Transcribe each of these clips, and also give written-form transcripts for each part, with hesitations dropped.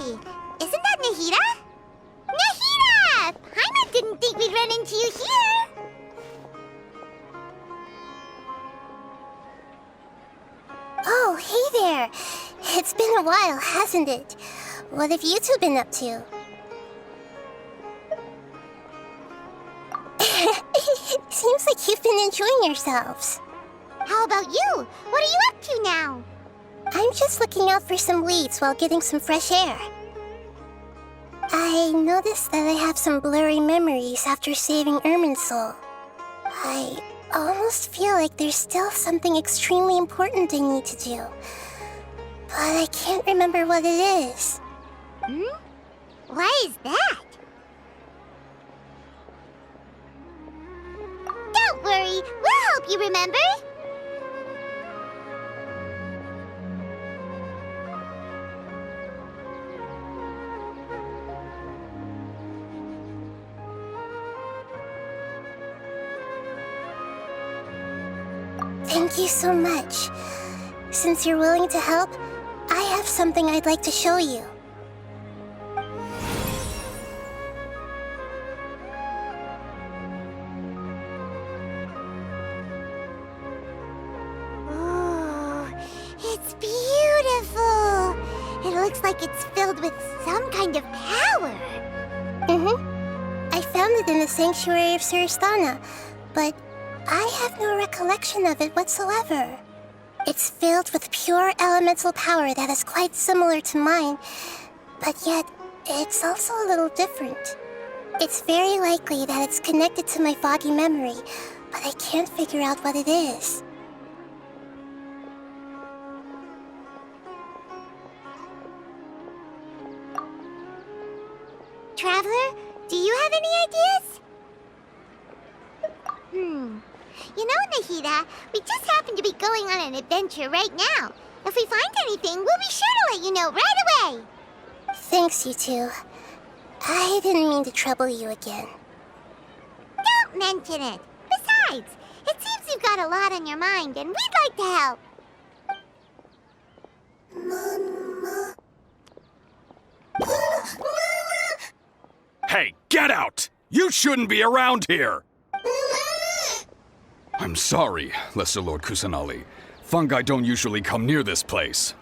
Hey, isn't that Nahida? Nahida! Paimon didn't think we'd run into you here. Oh, hey there. It's been a while, hasn't it? What have you two been up to? Seems like you've been enjoying yourselves. How about you? What are you up to now? I'm just looking out for some leads while getting some fresh air. I noticed that I have some blurry memories after saving Ermin's soul. I almost feel like there's still something extremely important I need to do. But I can't remember what it is. Why is that? Don't worry, we'll help you remember. Thank you so much. Since you're willing to help, I have something I'd like to show you. Oh, it's beautiful. It looks like it's filled with some kind of power. I found it in the sanctuary of Suristana, but I have no recollection of it whatsoever. It's filled with pure elemental power that is quite similar to mine, but yet it's also a little different. It's very likely that it's connected to my foggy memory, but I can't figure out what it is. Traveler, do you have any ideas? You know, Nahida, we just happen to be going on an adventure right now. If we find anything, we'll be sure to let you know right away. Thanks, you two. I didn't mean to trouble you again. Don't mention it. Besides, it seems you've got a lot on your mind, and we'd like to help. Hey, get out! You shouldn't be around here! I'm sorry, Lesser Lord Kusanali. Fungi don't usually come near this place.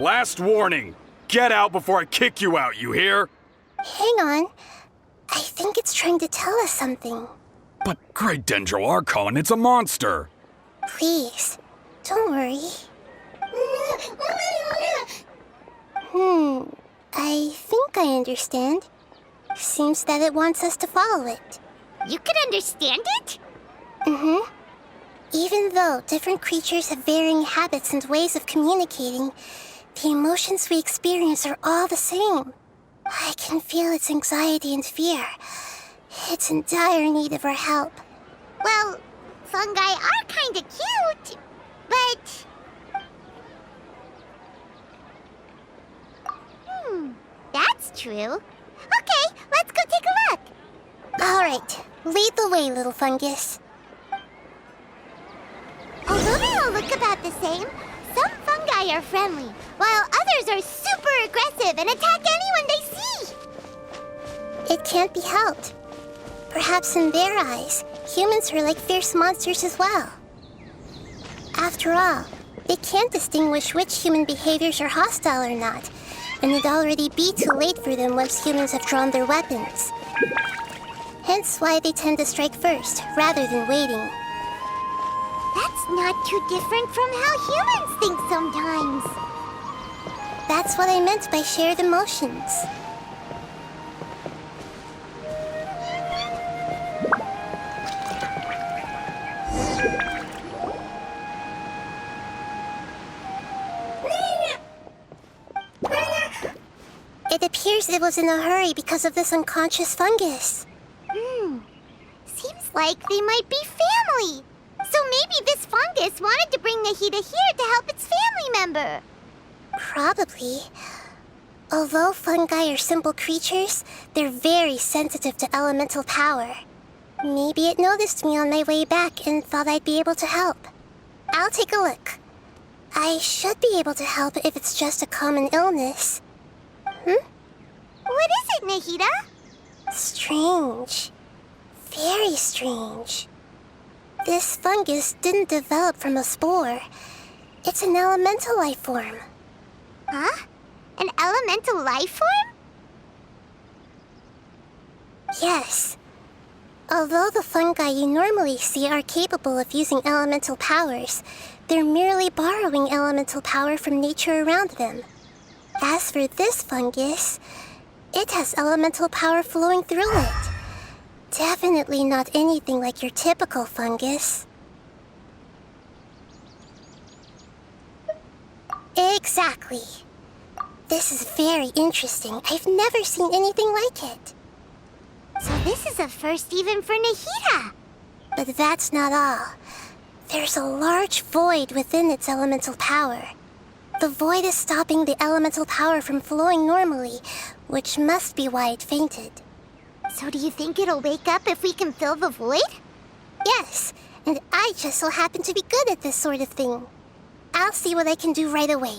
Last warning! Get out before I kick you out, you hear? Hang on. I think it's trying to tell us something. But Great Dendro Archon, it's a monster! Please, don't worry. I think I understand. Seems that it wants us to follow it. You can understand it? Even though different creatures have varying habits and ways of communicating, the emotions we experience are all the same. I can feel its anxiety and fear. It's in dire need of our help. Well, fungi are kinda cute, but... that's true. Okay, let's go take a look. All right, lead the way, little fungus. Although they all look about the same, some fungi are friendly, while others are super aggressive and attack anyone they see. It can't be helped. Perhaps in their eyes, humans are like fierce monsters as well. After all, they can't distinguish which human behaviors are hostile or not, and it'd already be too late for them once humans have drawn their weapons. Hence why they tend to strike first, rather than waiting. That's not too different from how humans think sometimes. That's what I meant by shared emotions. It appears it was in a hurry because of this unconscious fungus. Seems like they might be family. So maybe this fungus wanted to bring Nahida here to help its family member. Probably. Although fungi are simple creatures, they're very sensitive to elemental power. Maybe it noticed me on my way back and thought I'd be able to help. I'll take a look. I should be able to help if it's just a common illness. What is it, Nahida? Strange. Very strange. This fungus didn't develop from a spore. It's an elemental life form. Huh? An elemental life form? Yes. Although the fungi you normally see are capable of using elemental powers, they're merely borrowing elemental power from nature around them. As for this fungus, it has elemental power flowing through it. Definitely not anything like your typical fungus. Exactly. This is very interesting. I've never seen anything like it. So this is a first even for Nahida. But that's not all. There's a large void within its elemental power. The void is stopping the elemental power from flowing normally, which must be why it fainted. So do you think it'll wake up if we can fill the void? Yes, and I just so happen to be good at this sort of thing. I'll see what I can do right away.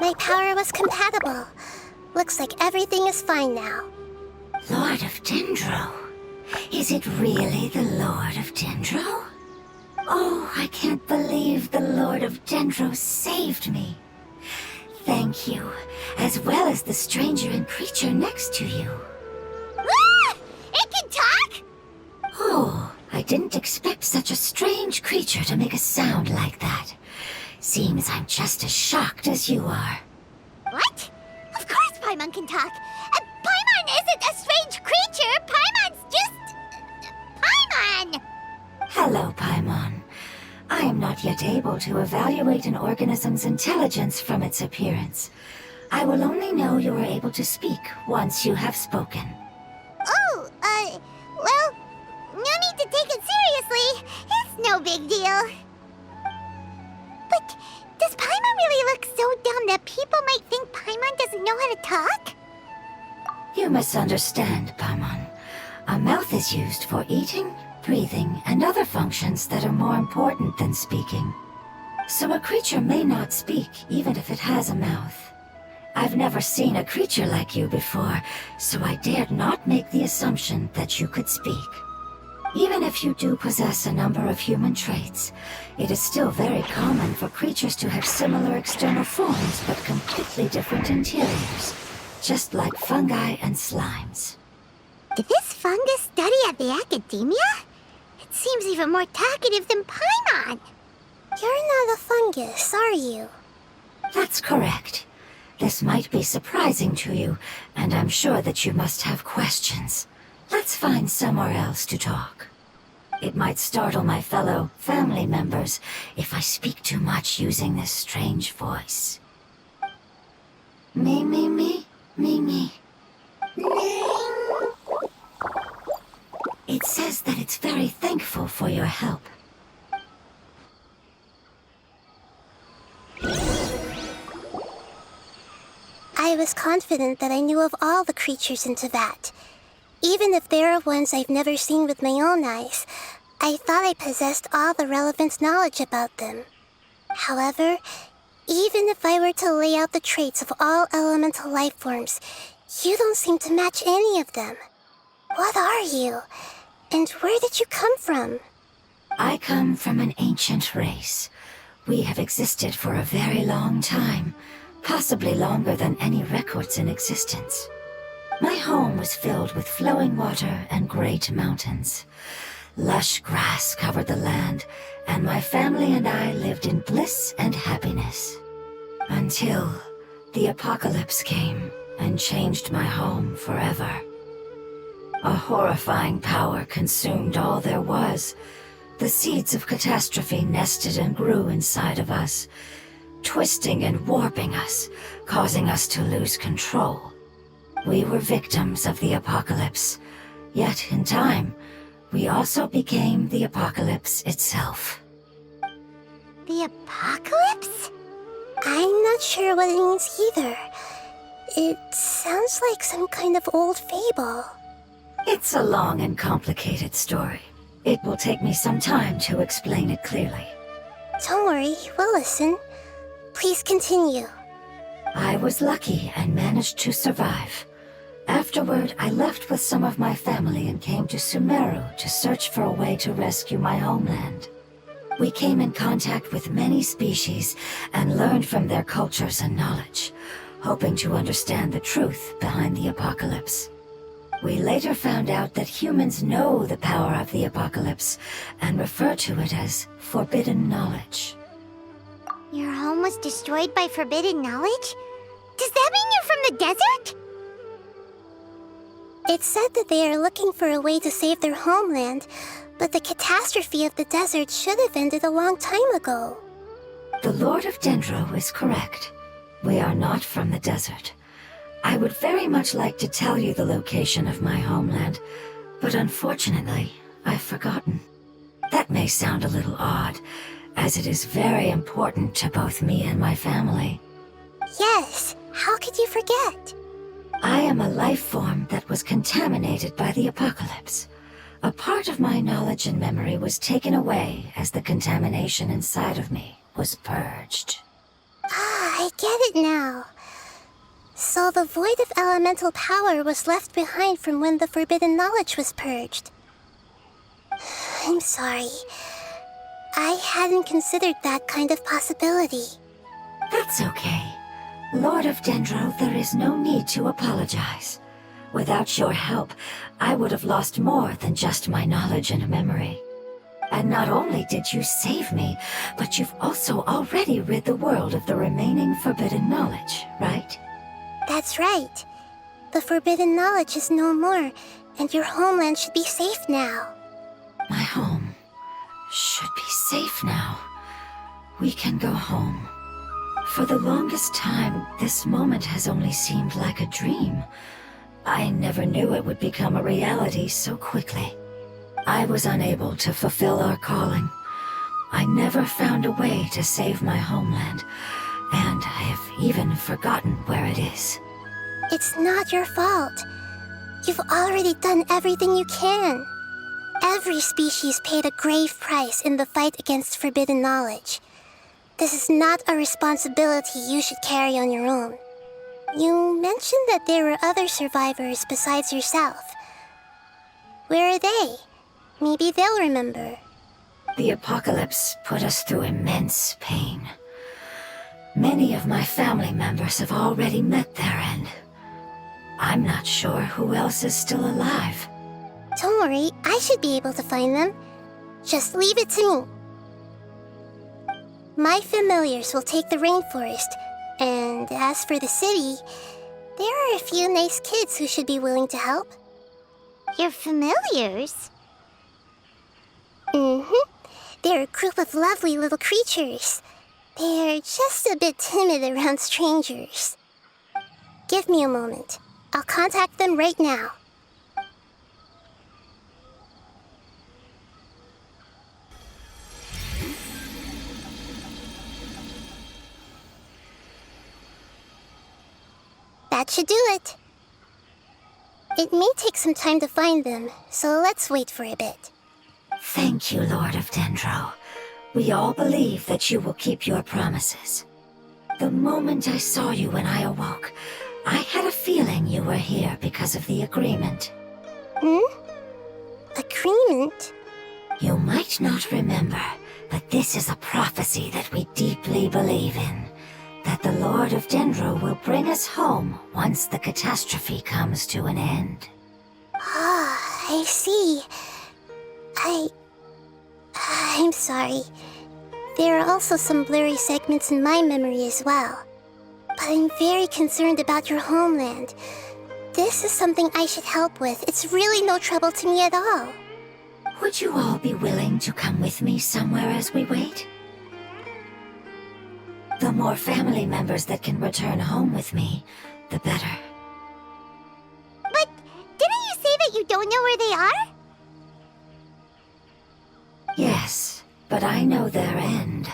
My power was compatible. Looks like everything is fine now. Lord of Dendro? Is it really the Lord of Dendro? Oh, I can't believe the Lord of Dendro saved me. Thank you, as well as the stranger and creature next to you. Ah! It can talk? Oh, I didn't expect such a strange creature to make a sound like that. Seems I'm just as shocked as you are. What? Of course Paimon can talk. Paimon isn't a strange creature. Paimon's just... Paimon! Hello, Paimon. I am not yet able to evaluate an organism's intelligence from its appearance. I will only know you are able to speak once you have spoken. Oh, well, no need to take it seriously. It's no big deal. But does Paimon really look so dumb that people might think Paimon doesn't know how to talk? You misunderstand, Paimon. A mouth is used for eating, breathing, and other functions that are more important than speaking. So a creature may not speak even if it has a mouth. I've never seen a creature like you before, so I dared not make the assumption that you could speak. Even if you do possess a number of human traits, it is still very common for creatures to have similar external forms but completely different interiors, just like fungi and slimes. Did this fungus study at the academia? It seems even more talkative than Paimon. You're not a fungus, are you? That's correct. This might be surprising to you, and I'm sure that you must have questions. Let's find somewhere else to talk. It might startle my fellow family members if I speak too much using this strange voice. Me, me, me, me, me. It says that it's very thankful for your help. I was confident that I knew of all the creatures in Teyvat. Even if there are ones I've never seen with my own eyes, I thought I possessed all the relevant knowledge about them. However, even if I were to lay out the traits of all elemental life forms, you don't seem to match any of them. What are you? And where did you come from? I come from an ancient race. We have existed for a very long time, possibly longer than any records in existence. My home was filled with flowing water and great mountains. Lush grass covered the land, and my family and I lived in bliss and happiness. Until the apocalypse came and changed my home forever. A horrifying power consumed all there was. The seeds of catastrophe nested and grew inside of us, twisting and warping us, causing us to lose control. We were victims of the apocalypse, yet in time, we also became the apocalypse itself. The apocalypse? I'm not sure what it means either. It sounds like some kind of old fable. It's a long and complicated story. It will take me some time to explain it clearly. Don't worry, we'll listen. Please continue. I was lucky and managed to survive. Afterward, I left with some of my family and came to Sumeru to search for a way to rescue my homeland. We came in contact with many species and learned from their cultures and knowledge, hoping to understand the truth behind the apocalypse. We later found out that humans know the power of the apocalypse and refer to it as forbidden knowledge. Your home was destroyed by forbidden knowledge? Does that mean you're from the desert? It's said that they are looking for a way to save their homeland, but the catastrophe of the desert should have ended a long time ago. The Lord of Dendro is correct. We are not from the desert. I would very much like to tell you the location of my homeland, but unfortunately, I've forgotten. That may sound a little odd, as it is very important to both me and my family. Yes, how could you forget? I am a life form that was contaminated by the apocalypse. A part of my knowledge and memory was taken away as the contamination inside of me was purged. Ah, I get it now. So the void of elemental power was left behind from when the forbidden knowledge was purged. I'm sorry. I hadn't considered that kind of possibility. That's okay. Lord of Dendro, there is no need to apologize. Without your help, I would have lost more than just my knowledge and memory. And not only did you save me, but you've also already rid the world of the remaining forbidden knowledge, right? That's right. The forbidden knowledge is no more, and your homeland should be safe now. My home should be safe now. We can go home. For the longest time, this moment has only seemed like a dream. I never knew it would become a reality so quickly. I was unable to fulfill our calling. I never found a way to save my homeland, and I have even forgotten where it is. It's not your fault. You've already done everything you can. Every species paid a grave price in the fight against forbidden knowledge. This is not a responsibility you should carry on your own. You mentioned that there were other survivors besides yourself. Where are they? Maybe they'll remember. The apocalypse put us through immense pain. Many of my family members have already met their end. I'm not sure who else is still alive. Don't worry, I should be able to find them. Just leave it to me. My familiars will take the rainforest, and as for the city, there are a few nice kids who should be willing to help. Your familiars? Mm-hmm. They're a group of lovely little creatures. They're just a bit timid around strangers. Give me a moment. I'll contact them right now. That should do it. It may take some time to find them, so let's wait for a bit. Thank you, Lord of Dendro. We all believe that you will keep your promises. The moment I saw you when I awoke, I had a feeling you were here because of the agreement. Agreement? You might not remember, but this is a prophecy that we deeply believe in. That the Lord of Dendro will bring us home once the catastrophe comes to an end. Ah, I see. I'm sorry. There are also some blurry segments in my memory as well. But I'm very concerned about your homeland. This is something I should help with. It's really no trouble to me at all. Would you all be willing to come with me somewhere as we wait? The more family members that can return home with me, the better. But didn't you say that you don't know where they are? Yes, but I know their end.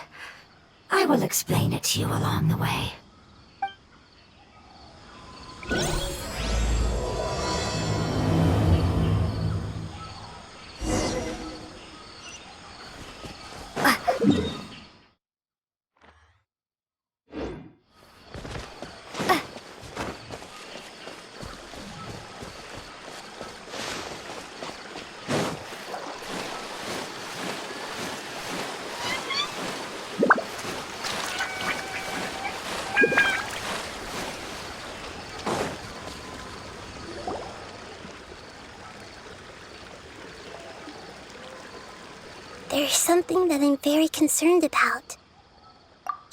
I will explain it to you along the way. There's something that I'm very concerned about.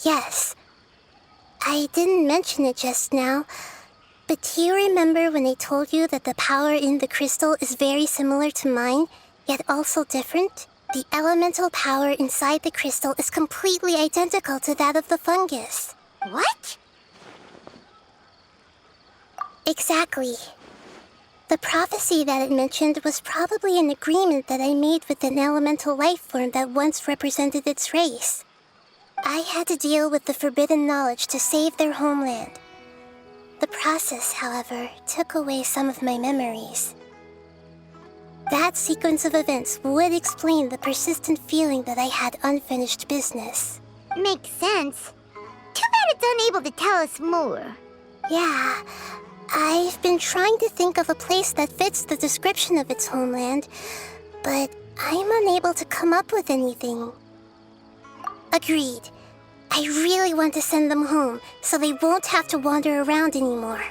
Yes, I didn't mention it just now, but do you remember when I told you that the power in the crystal is very similar to mine, yet also different? The elemental power inside the crystal is completely identical to that of the fungus. What? Exactly. The prophecy that it mentioned was probably an agreement that I made with an elemental life form that once represented its race. I had to deal with the forbidden knowledge to save their homeland. The process, however, took away some of my memories. That sequence of events would explain the persistent feeling that I had unfinished business. Makes sense. Too bad it's unable to tell us more. Yeah, I've been trying to think of a place that fits the description of its homeland, but I'm unable to come up with anything. Agreed. I really want to send them home, so they won't have to wander around anymore.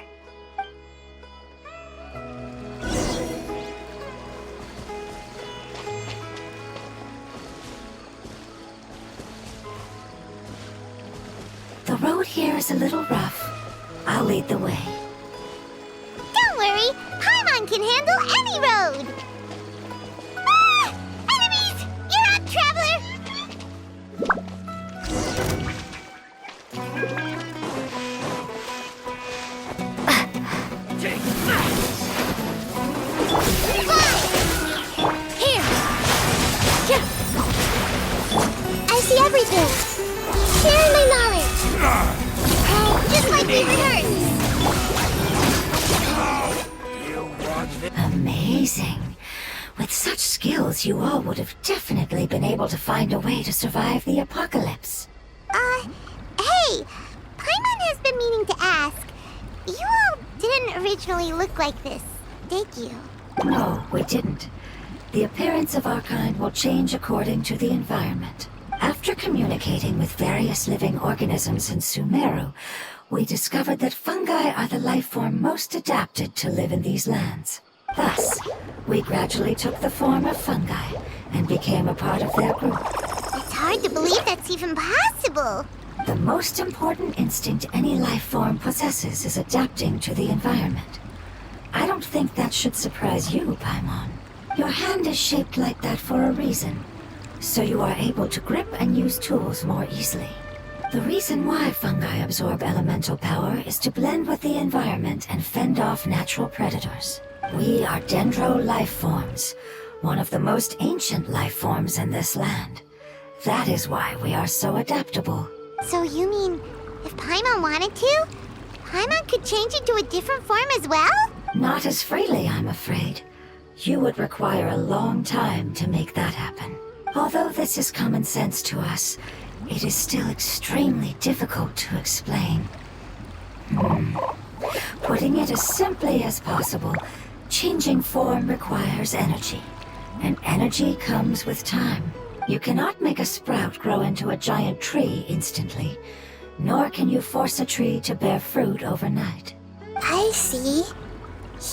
The road here is a little rough. I'll lead the way. Don't worry, Paimon can handle any road! Ah! Enemies! You're out, traveler! Here! Yeah. I see everything! Sharing my knowledge! Just like we rehearsed! Amazing. With such skills, you all would have definitely been able to find a way to survive the apocalypse. Hey! Paimon has been meaning to ask. You all didn't originally look like this, did you? No, we didn't. The appearance of our kind will change according to the environment. After communicating with various living organisms in Sumeru, we discovered that fungi are the life form most adapted to live in these lands. Thus, we gradually took the form of fungi and became a part of their group. It's hard to believe that's even possible. The most important instinct any life form possesses is adapting to the environment. I don't think that should surprise you, Paimon. Your hand is shaped like that for a reason, so you are able to grip and use tools more easily. The reason why fungi absorb elemental power is to blend with the environment and fend off natural predators. We are dendro life forms, one of the most ancient life forms in this land. That is why we are so adaptable. So you mean, if Paimon wanted to, Paimon could change into a different form as well? Not as freely, I'm afraid. You would require a long time to make that happen. Although this is common sense to us, it is still extremely difficult to explain. Putting it as simply as possible, changing form requires energy, and energy comes with time. You cannot make a sprout grow into a giant tree instantly, nor can you force a tree to bear fruit overnight. I see.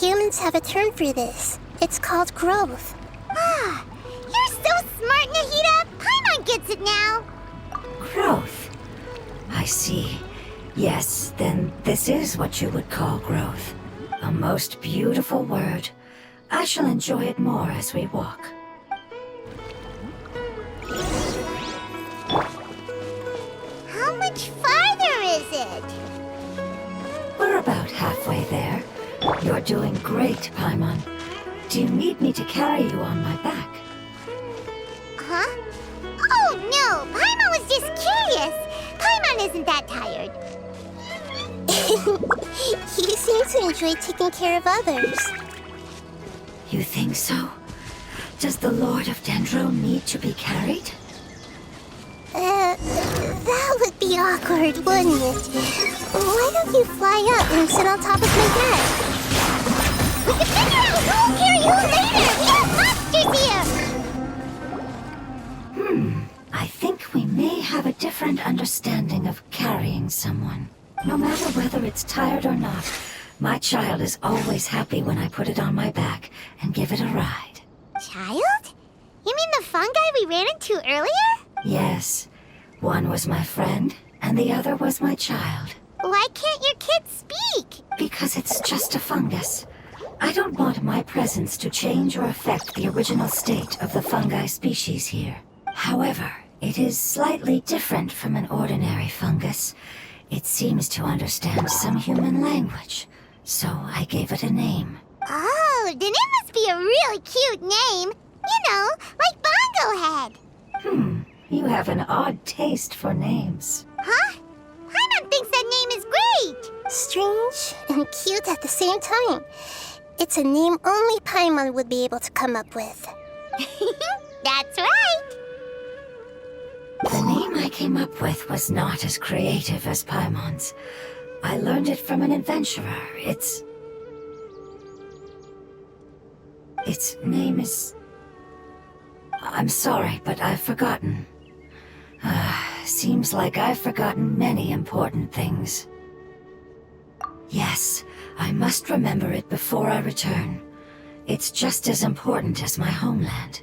Humans have a term for this. It's called growth. Ah, you're so smart, Nahida! Paimon gets it now! Growth. I see. Yes, then this is what you would call growth. A most beautiful word. I shall enjoy it more as we walk. How much farther is it? We're about halfway there. You're doing great, Paimon. Do you need me to carry you on my back? Huh? Oh no, Paimon was just curious. isn't that tired. You seem to enjoy taking care of others. You think so? Does the Lord of Dendro need to be carried? That would be awkward, wouldn't it? Why don't you fly up and sit on top of my head? We can figure out who'll carry who later! We have monsters here! I think we may have a different understanding of carrying someone. No matter whether it's tired or not, my child is always happy when I put it on my back and give it a ride. Child? You mean the fungi we ran into earlier? Yes, one was my friend, and the other was my child. Why can't your kid speak? Because it's just a fungus. I don't want my presence to change or affect the original state of the fungi species here. However, it is slightly different from an ordinary fungus. It seems to understand some human language, so I gave it a name. Oh, then it must be a really cute name. You know, like Bongo Head. You have an odd taste for names. Huh? Paimon thinks that name is great. Strange and cute at the same time. It's a name only Paimon would be able to come up with. That's right. The name I came up with was not as creative as Paimon's. I learned it from an adventurer. Its name is... I'm sorry, but I've forgotten. Seems like I've forgotten many important things. Yes, I must remember it before I return. It's just as important as my homeland.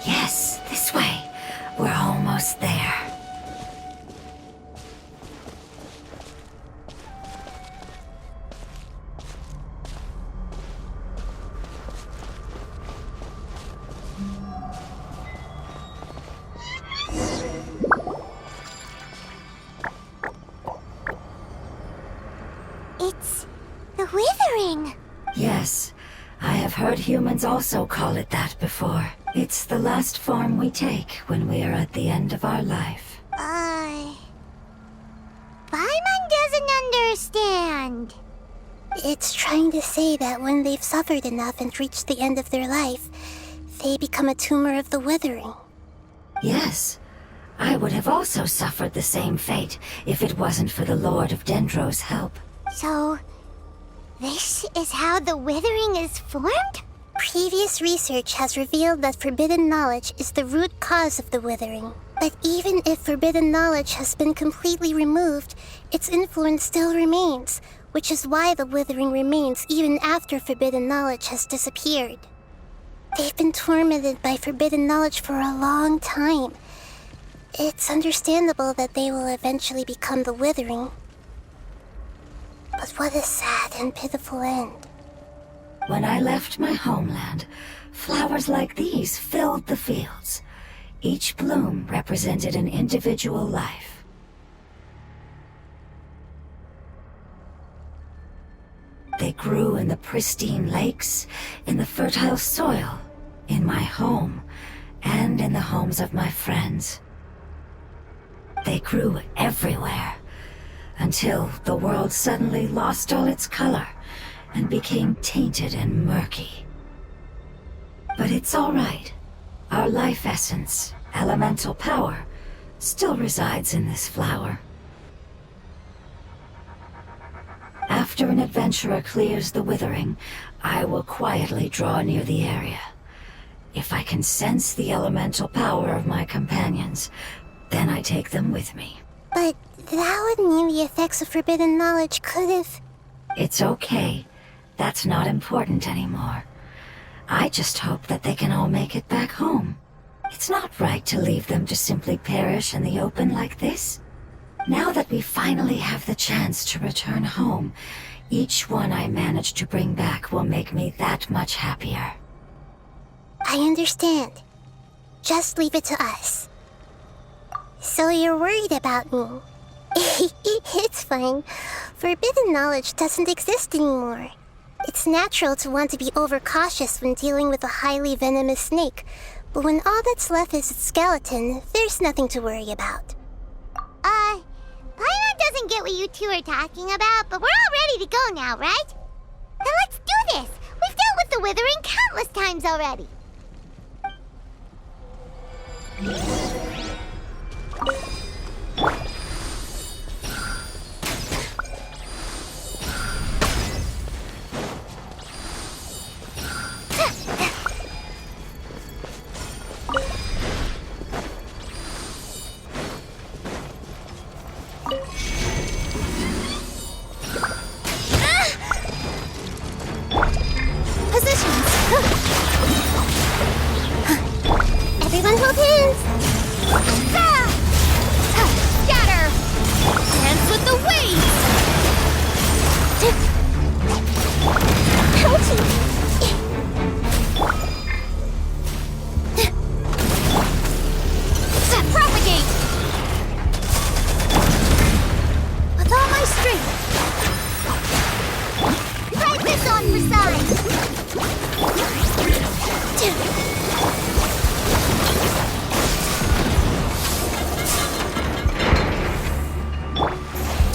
Yes, this way. We're almost there. It's the Withering. Yes, I have heard humans also call it that before. It's the last form we take when we are at the end of our life. Paimon doesn't understand. It's trying to say that when they've suffered enough and reached the end of their life, they become a tumor of the Withering. Yes, I would have also suffered the same fate if it wasn't for the Lord of Dendro's help. So, this is how the Withering is formed? Previous research has revealed that forbidden knowledge is the root cause of the Withering. But even if forbidden knowledge has been completely removed, its influence still remains, which is why the Withering remains even after forbidden knowledge has disappeared. They've been tormented by forbidden knowledge for a long time. It's understandable that they will eventually become the Withering. But what a sad and pitiful end. When I left my homeland, flowers like these filled the fields. Each bloom represented an individual life. They grew in the pristine lakes, in the fertile soil, in my home, and in the homes of my friends. They grew everywhere, until the world suddenly lost all its color and became tainted and murky. But it's all right. Our life essence, elemental power, still resides in this flower. After an adventurer clears the Withering, I will quietly draw near the area. If I can sense the elemental power of my companions, then I take them with me. But that would mean the effects of forbidden knowledge could have... It's okay. That's not important anymore. I just hope that they can all make it back home. It's not right to leave them to simply perish in the open like this. Now that we finally have the chance to return home, each one I manage to bring back will make me that much happier. I understand. Just leave it to us. So you're worried about me? It's fine. Forbidden knowledge doesn't exist anymore. It's natural to want to be overcautious when dealing with a highly venomous snake, but when all that's left is its skeleton, there's nothing to worry about. Paimon doesn't get what you two are talking about, but we're all ready to go now, right? Then let's do this! We've dealt with the Withering countless times already! Everyone hold hands! Scatter! Dance with the waves! Ouchie! Propagate! With all my strength! Try this on for size!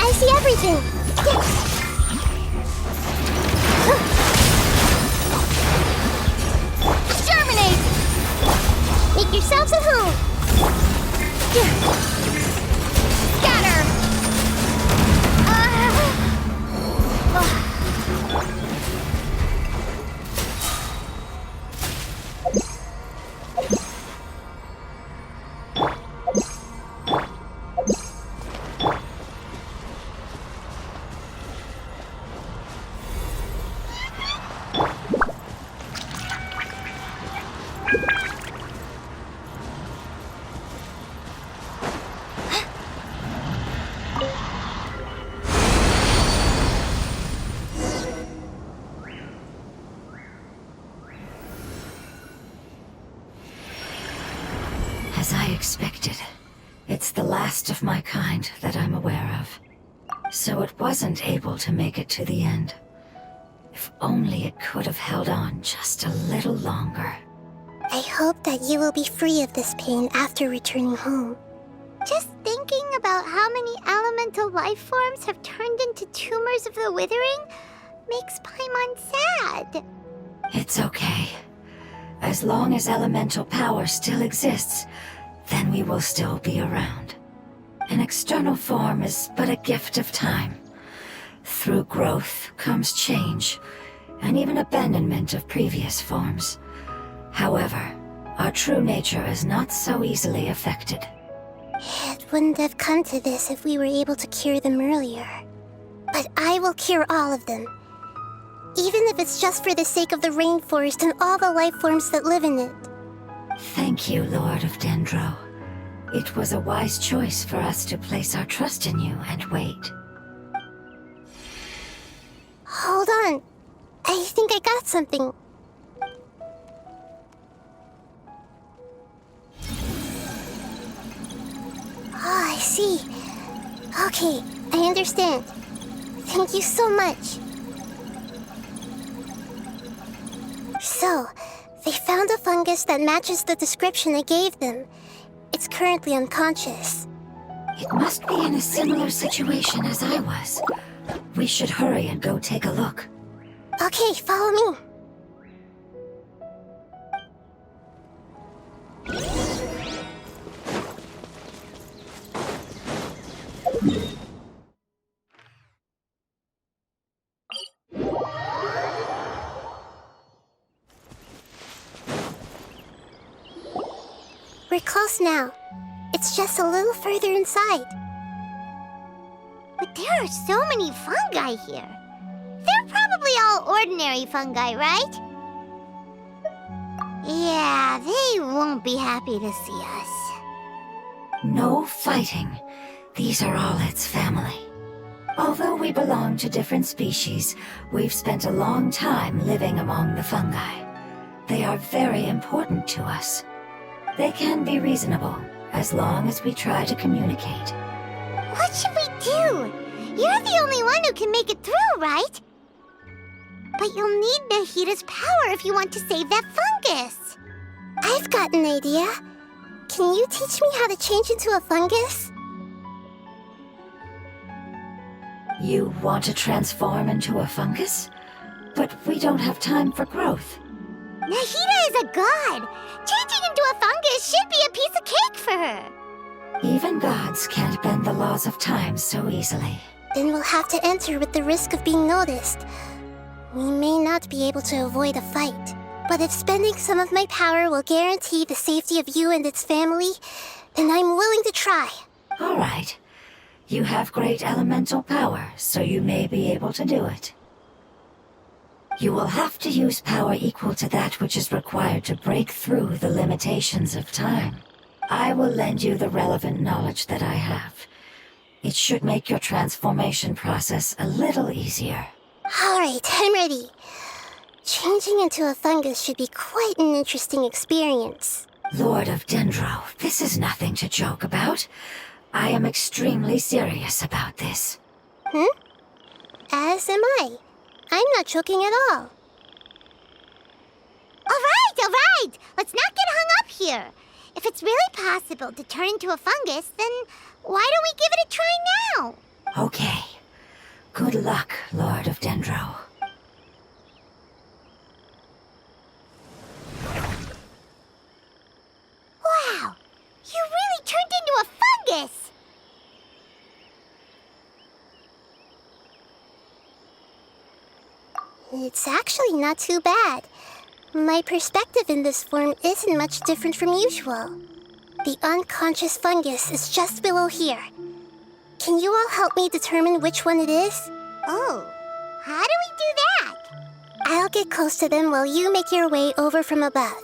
I see everything! Germinate! Make yourselves at home! Scatter! As I expected, it's the last of my kind that I'm aware of. So it wasn't able to make it to the end. If only it could have held on just a little longer. I hope that you will be free of this pain after returning home. Just thinking about how many elemental life forms have turned into tumors of the Withering makes Paimon sad. It's okay. As long as elemental power still exists, then we will still be around. An external form is but a gift of time. Through growth comes change, and even abandonment of previous forms. However, our true nature is not so easily affected. It wouldn't have come to this if we were able to cure them earlier. But I will cure all of them. Even if it's just for the sake of the rainforest and all the life forms that live in it. Thank you, Lord of Dendro. It was a wise choice for us to place our trust in you and wait. Hold on. I think I got something. Oh, I see. Okay, I understand. Thank you so much. So, they found a fungus that matches the description I gave them. It's currently unconscious. It must be in a similar situation as I was. We should hurry and go take a look. Okay, follow me. We're close now. It's just a little further inside. But there are so many fungi here. They're probably all ordinary fungi, right? Yeah, they won't be happy to see us. No fighting. These are all its family. Although we belong to different species, we've spent a long time living among the fungi. They are very important to us. They can be reasonable, as long as we try to communicate. What should we do? You're the only one who can make it through, right? But you'll need Nahita's power if you want to save that fungus. I've got an idea. Can you teach me how to change into a fungus? You want to transform into a fungus? But we don't have time for growth. Nahita is a god. Changing into a fungus should be a piece of cake for her. Even gods can't bend the laws of time so easily. Then we'll have to enter with the risk of being noticed. We may not be able to avoid a fight, but if spending some of my power will guarantee the safety of you and its family, then I'm willing to try. All right. You have great elemental power, so you may be able to do it. You will have to use power equal to that which is required to break through the limitations of time. I will lend you the relevant knowledge that I have. It should make your transformation process a little easier. All right, I'm ready. Changing into a fungus should be quite an interesting experience. Lord of Dendro, this is nothing to joke about. I am extremely serious about this. As am I. I'm not joking at all. All right. Let's not get hung up here. If it's really possible to turn into a fungus, then why don't we give it a try now? Okay. Good luck, Lord of Dendro. Wow, you really turned into a fungus! It's actually not too bad. My perspective in this form isn't much different from usual. The unconscious fungus is just below here. Can you all help me determine which one it is? Oh, how do we do that? I'll get close to them while you make your way over from above.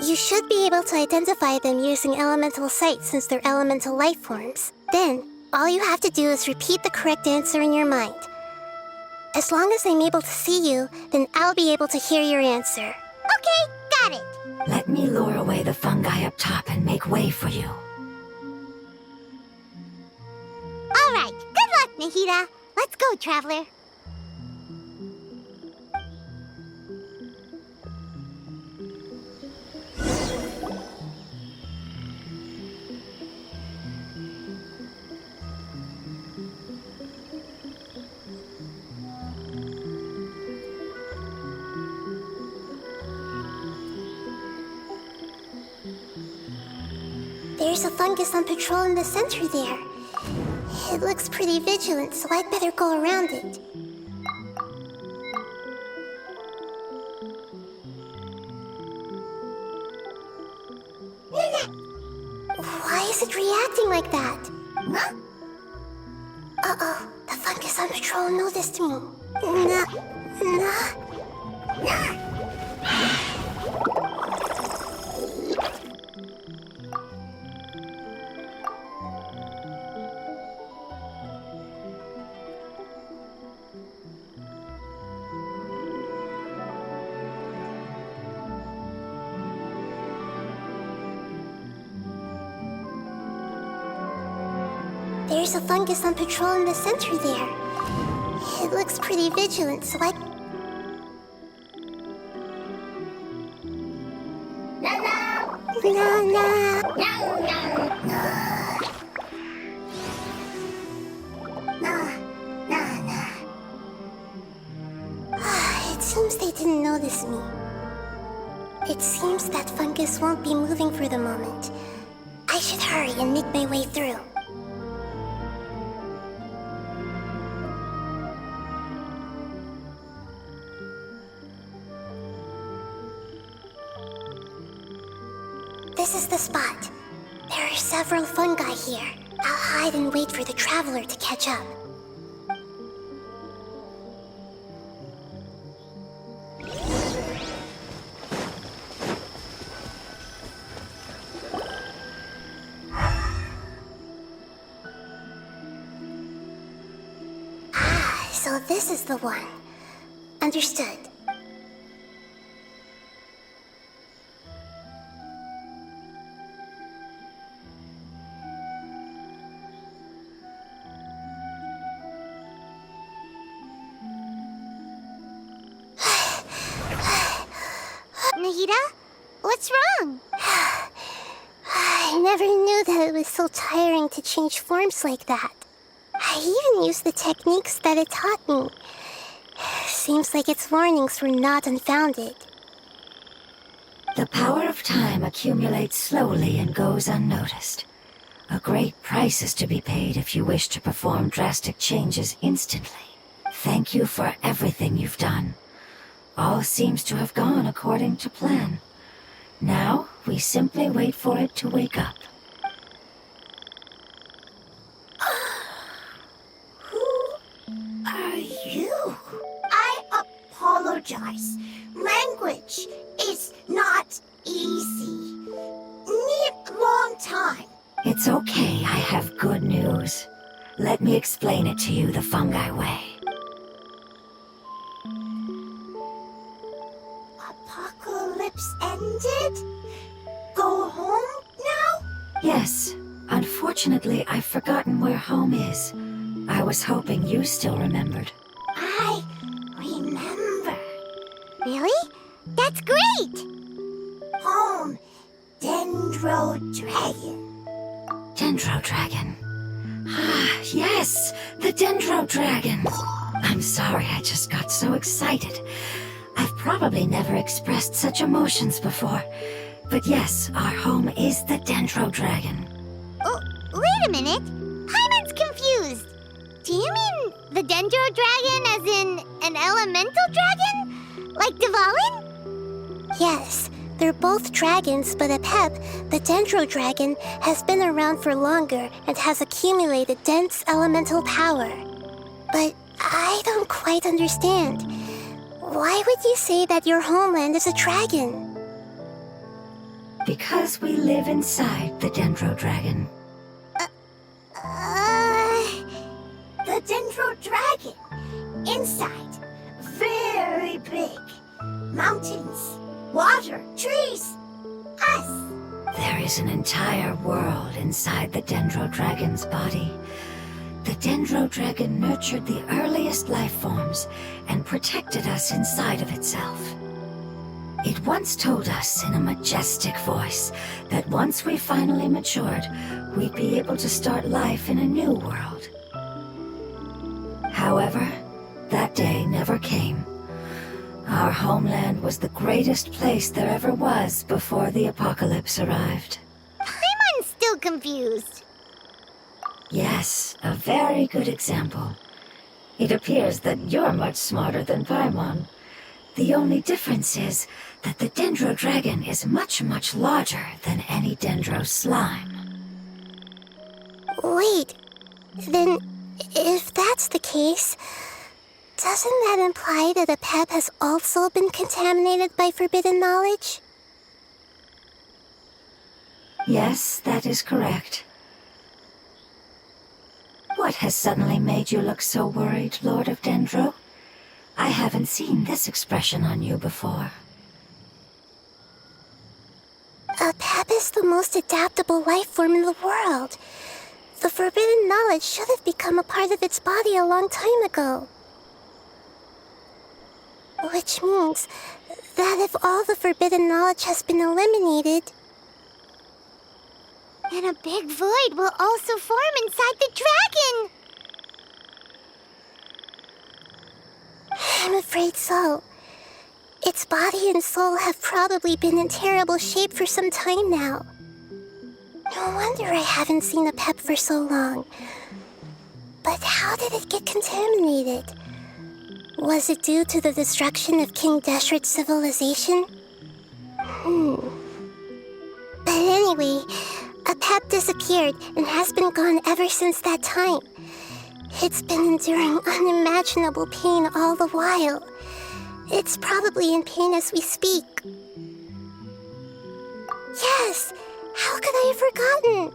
You should be able to identify them using elemental sight since they're elemental life forms. Then, all you have to do is repeat the correct answer in your mind. As long as I'm able to see you, then I'll be able to hear your answer. Okay, got it. Let me lure away the fungi up top and make way for you. All right, good luck, Nahita. Let's go, Traveler. There's a fungus on patrol in the center there. It looks pretty vigilant, so I'd better go around it. Why is it reacting like that? Uh-oh, the fungus on patrol noticed me. There's a fungus on patrol in the center there. It looks pretty vigilant, so I... It seems they didn't notice me. It seems that fungus won't be moving for the moment. I should hurry and make my way through. This is the spot. There are several fungi here. I'll hide and wait for the traveler to catch up. Ah, so this is the one. Understood. wrong? I never knew that it was so tiring to change forms like that. I even used the techniques that it taught me. Seems like its warnings were not unfounded. The power of time accumulates slowly and goes unnoticed. A great price is to be paid if you wish to perform drastic changes instantly. Thank you for everything you've done. All seems to have gone according to plan. Now, we simply wait for it to wake up. Who are you? I apologize. Language is not easy. Need long time. It's okay, I have good news. Let me explain it to you the fungi way. Apocalypse ended? Go home now? Yes, unfortunately, I've forgotten where home is. I was hoping you still remembered. I remember. Really? That's great! Home, Dendro Dragon. Dendro Dragon. Ah, yes, the Dendro Dragon. I'm sorry, I just got so excited. I've probably never expressed such emotions before. But yes, our home is the Dendro Dragon. Oh, wait a minute. Paimon's confused. Do you mean the Dendro Dragon as in an elemental dragon? Like Dvalin? Yes, they're both dragons, but Apep, the Dendro Dragon, has been around for longer and has accumulated dense elemental power. But I don't quite understand. Why would you say that your homeland is a dragon? Because we live inside the Dendro Dragon. The Dendro Dragon. Inside. Very big. Mountains. Water. Trees. Us. There is an entire world inside the Dendro Dragon's body. The Dendro Dragon nurtured the earliest life forms and protected us inside of itself. It once told us in a majestic voice that once we finally matured, we'd be able to start life in a new world. However, that day never came. Our homeland was the greatest place there ever was before the apocalypse arrived. Paimon's still confused. Yes, a very good example. It appears that you're much smarter than Paimon. The only difference is that the Dendro Dragon is much, much larger than any Dendro slime. Wait, then if that's the case, doesn't that imply that Apep has also been contaminated by forbidden knowledge? Yes, that is correct. What has suddenly made you look so worried, Lord of Dendro? I haven't seen this expression on you before. Apep is the most adaptable life form in the world. The forbidden knowledge should have become a part of its body a long time ago. Which means that if all the forbidden knowledge has been eliminated, And a big void will also form inside the dragon! I'm afraid so. Its body and soul have probably been in terrible shape for some time now. No wonder I haven't seen Apep for so long. But how did it get contaminated? Was it due to the destruction of King Deshret's civilization? But anyway, Apep disappeared and has been gone ever since that time. It's been enduring unimaginable pain all the while. It's probably in pain as we speak. Yes! How could I have forgotten?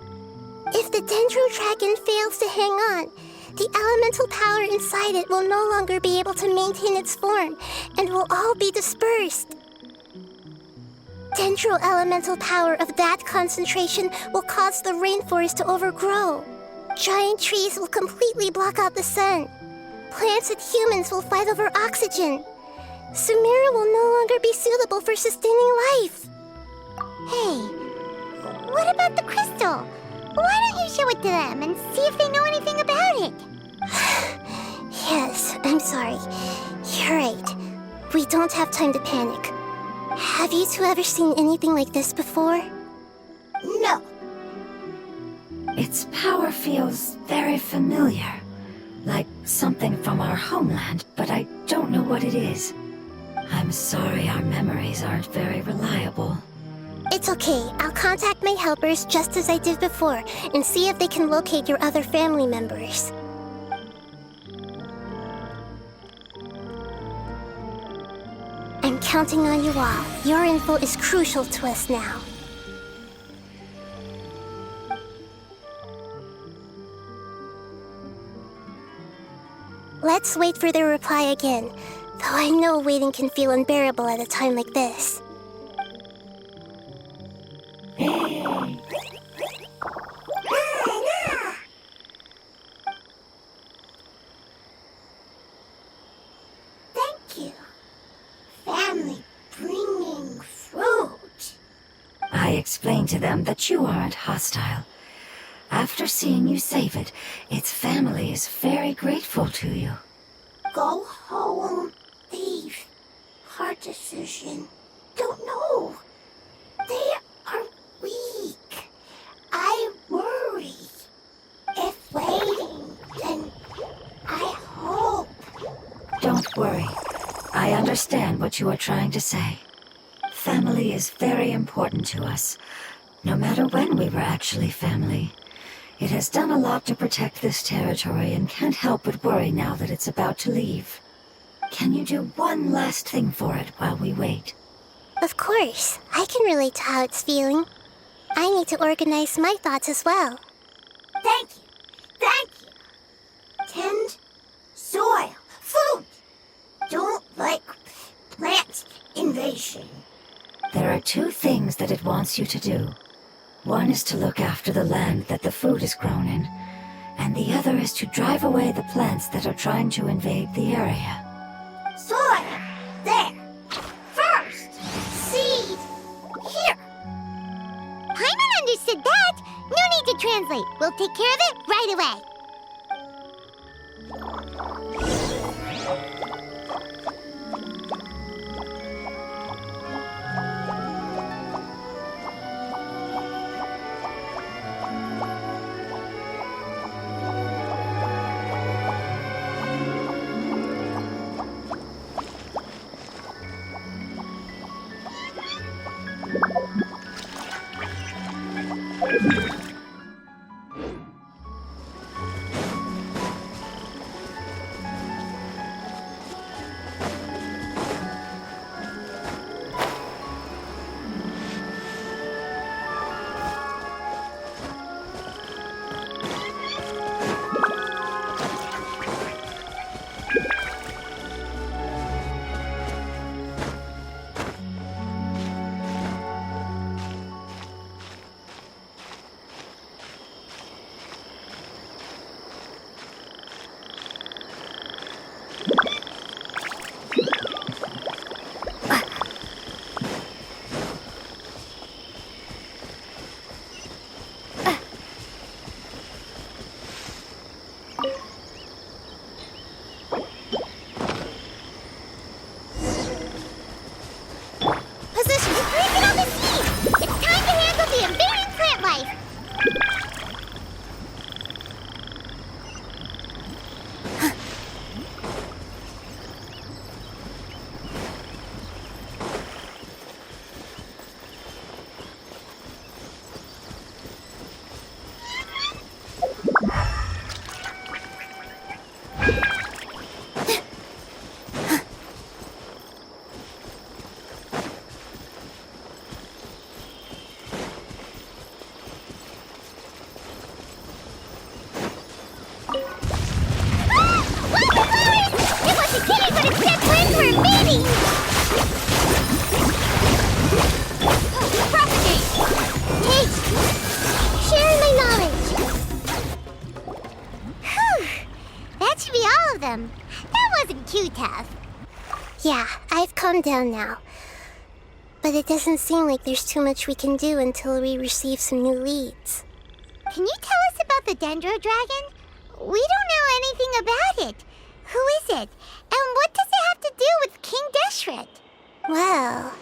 If the Dendro Dragon fails to hang on, the elemental power inside it will no longer be able to maintain its form and will all be dispersed. Dendro elemental power of that concentration will cause the rainforest to overgrow. Giant trees will completely block out the sun. Plants and humans will fight over oxygen. Sumeru will no longer be suitable for sustaining life. Hey, what about the crystal? Why don't you show it to them and see if they know anything about it? Yes, I'm sorry. You're right. We don't have time to panic. Have you two ever seen anything like this before? No. Its power feels very familiar. Like something from our homeland, but I don't know what it is. I'm sorry our memories aren't very reliable. It's okay. I'll contact my helpers just as I did before and see if they can locate your other family members. I'm counting on you all. Your info is crucial to us now. Let's wait for their reply again, though I know waiting can feel unbearable at a time like this. Thank you. Family bringing fruit. I explained to them that you aren't hostile. After seeing you save it, its family is very grateful to you. Go home, leave. Hard decision. Don't know. They are weak. I worry. If waiting, then I hope. Don't worry. I understand what you are trying to say. Family is very important to us, no matter when we were actually family. It has done a lot to protect this territory and can't help but worry now that it's about to leave. Can you do one last thing for it while we wait? Of course, I can relate to how it's feeling. I need to organize my thoughts as well. Thank you. Thank you. Tend soil, food. Don't like plant invasion. There are two things that it wants you to do. One is to look after the land that the food is grown in, and the other is to drive away the plants that are trying to invade the area. Soil. There. First. Seed. Here. Paimon understood that. No need to translate. We'll take care of it right away. Yeah, I've calmed down now. But it doesn't seem like there's too much we can do until we receive some new leads. Can you tell us about the Dendro Dragon? We don't know anything about it. Who is it? And what does it have to do with King Deshret? Well,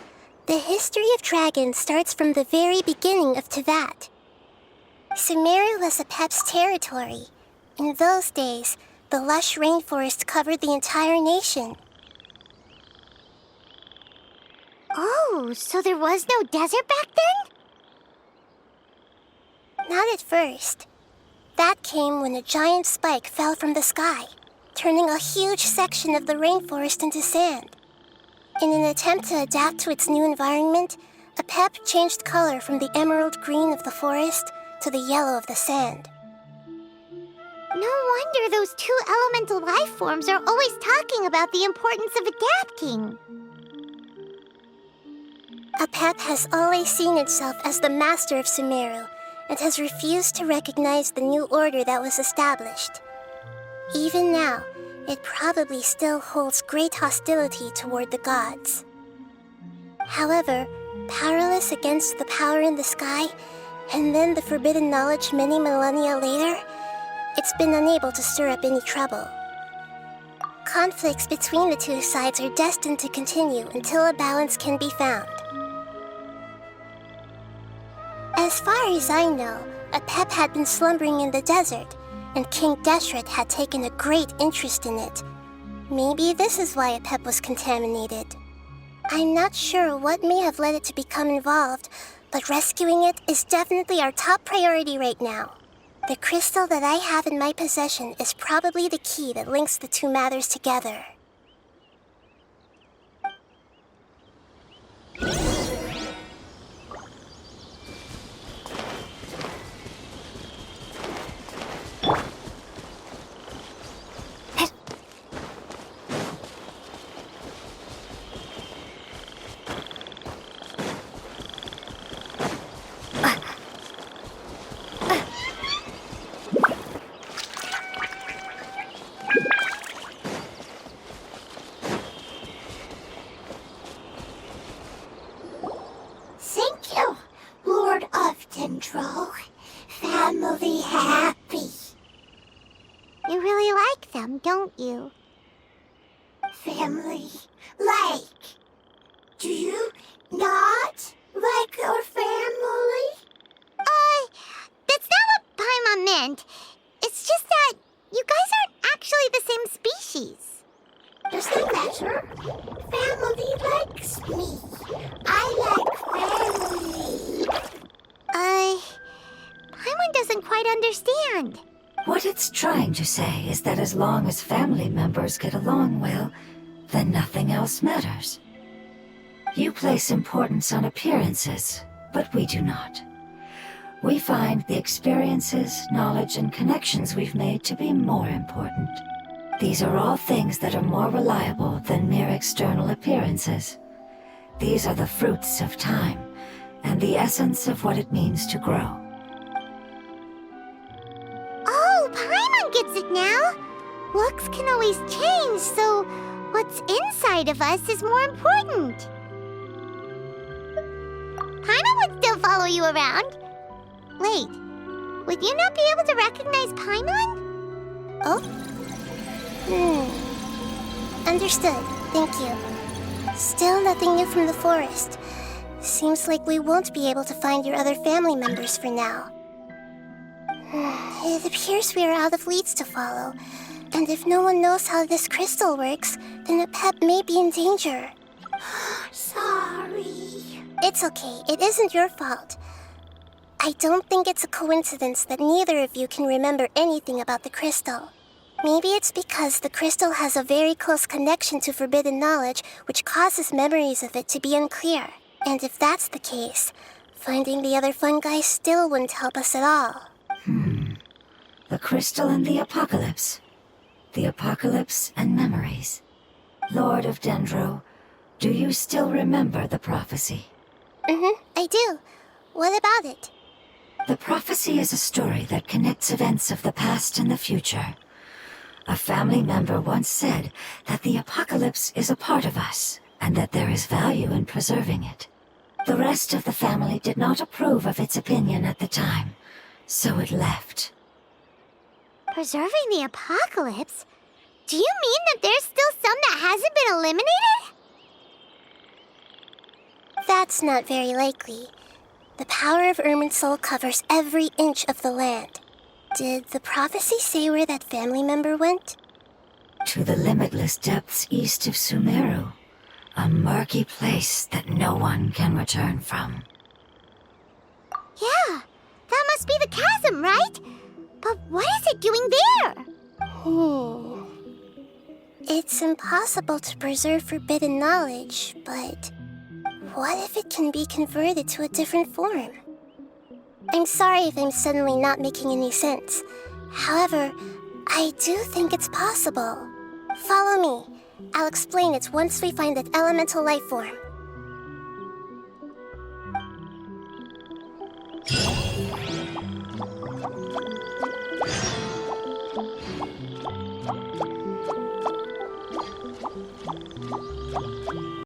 the history of dragons starts from the very beginning of Tevat. Sumeru was Apep's territory. In those days, the lush rainforest covered the entire nation. Oh, so there was no desert back then? Not at first. That came when a giant spike fell from the sky, turning a huge section of the rainforest into sand. In an attempt to adapt to its new environment, Apep changed color from the emerald green of the forest to the yellow of the sand. No wonder those two elemental life forms are always talking about the importance of adapting. Apep has always seen itself as the master of Sumeru and has refused to recognize the new order that was established. Even now, it probably still holds great hostility toward the gods. However, powerless against the power in the sky, and then the forbidden knowledge many millennia later, it's been unable to stir up any trouble. Conflicts between the two sides are destined to continue until a balance can be found. As far as I know, Apep had been slumbering in the desert, and King Deshret had taken a great interest in it. Maybe this is why Apep was contaminated. I'm not sure what may have led it to become involved, but rescuing it is definitely our top priority right now. The crystal that I have in my possession is probably the key that links the two matters together. Thank you, Lord of Dendro. Family happy. You really like them, don't you? Family like. Do you not like your family? That's not what Paimon meant. It's just that you guys aren't actually the same species. Does that matter? Family likes me. I like family. Paimon doesn't quite understand. What it's trying to say is that as long as family members get along well, then nothing else matters. You place importance on appearances, but we do not. We find the experiences, knowledge, and connections we've made to be more important. These are all things that are more reliable than mere external appearances. These are the fruits of time, and the essence of what it means to grow. Oh, Paimon gets it now. Looks can always change, so what's inside of us is more important. Paimon would still follow you around. Wait, would you not be able to recognize Paimon? Oh? Understood. Thank you. Still nothing new from the forest. Seems like we won't be able to find your other family members for now. It appears we are out of leads to follow. And if no one knows how this crystal works, then Apep may be in danger. Sorry. It's okay. It isn't your fault. I don't think it's a coincidence that neither of you can remember anything about the crystal. Maybe it's because the crystal has a very close connection to forbidden knowledge, which causes memories of it to be unclear. And if that's the case, finding the other fungi still wouldn't help us at all. The crystal and the apocalypse. The apocalypse and memories. Lord of Dendro, do you still remember the prophecy? I do. What about it? The prophecy is a story that connects events of the past and the future. A family member once said that the apocalypse is a part of us, and that there is value in preserving it. The rest of the family did not approve of its opinion at the time, so it left. Preserving the apocalypse? Do you mean that there's still some that hasn't been eliminated? That's not very likely. The power of Irminsul covers every inch of the land. Did the prophecy say where that family member went? To the limitless depths east of Sumeru, a murky place that no one can return from. Yeah, that must be the chasm, right? But what is it doing there? It's impossible to preserve forbidden knowledge, but what if it can be converted to a different form? I'm sorry if I'm suddenly not making any sense. However, I do think it's possible. Follow me. I'll explain it once we find that elemental life form.